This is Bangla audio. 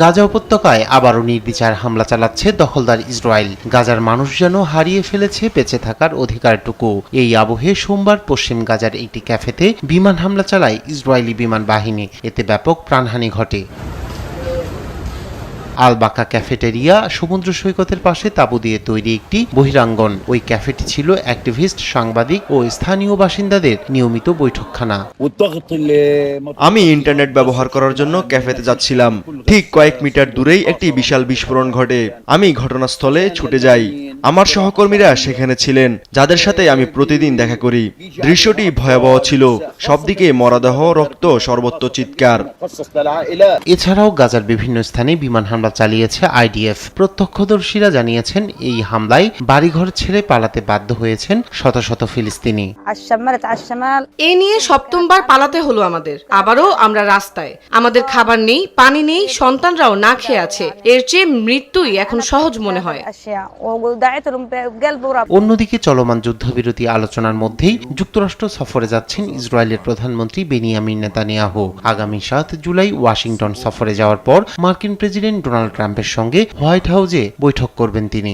গাজা উপত্যকায় আবারও নির্বিচার হামলা চালাচ্ছে দখলদার ইসরায়েল। গাজার মানুষ যেন হারিয়ে ফেলেছে বেঁচে থাকার অধিকারটুকু। এই আবহে সোমবার পশ্চিম গাজার একটি ক্যাফেতে বিমান হামলা চালায় ইসরায়েলি বিমান বাহিনী। এতে ব্যাপক প্রাণহানি ঘটে। আল বাকা ক্যাফেটেরিয়া সমুদ্র সৈকতের পাশে তাঁবু দিয়ে তৈরি একটি বহিরাঙ্গন। ওই ক্যাফেটি ছিল অ্যাক্টিভিস্ট, সাংবাদিক ও স্থানীয় বাসিন্দাদের নিয়মিত বৈঠকখানা। আমি ইন্টারনেট ব্যবহার করার জন্য ক্যাফেতে যাচ্ছিলাম। ঠিক কয়েক মিটার দূরেই একটি বিশাল বিস্ফোরণ ঘটে। আমি ঘটনাস্থলে ছুটে যাই। আমার সহকর্মীরা সেখানে ছিলেন, যাদের সাথে আমি প্রতিদিন দেখা করি। দৃশ্যটি ভয়াবহ ছিল। সবদিকে মরদেহ, রক্ত, সর্বত্র চিৎকার। এছাড়াও গাজার বিভিন্ন স্থানে বিমান হামলা চালিয়েছে আইডিএফ। প্রত্যক্ষদর্শীরা জানিয়েছেন এই হামলায় বাড়িঘর ছেড়ে পালাতে বাধ্য হয়েছেন শত শত ফিলিস্তিনি। এ নিয়ে সপ্তমবার পালাতে হলো আমাদের। আবারও আমরা রাস্তায়। আমাদের খাবার নেই, পানি নেই, সন্তানরাও না খেয়ে আছে। এর চেয়ে মৃত্যুই এখন সহজ মনে হয়। অন্যদিকে চলমান যুদ্ধবিরতি আলোচনার মধ্যেই যুক্তরাষ্ট্র সফরে যাচ্ছেন ইসরায়েলের প্রধানমন্ত্রী বেনিয়ামিন নেতানিয়াহু। আগামী 7 জুলাই ওয়াশিংটন সফরে যাওয়ার পর মার্কিন প্রেসিডেন্ট ডোনাল্ড ট্রাম্পের সঙ্গে হোয়াইট হাউসে বৈঠক করবেন তিনি।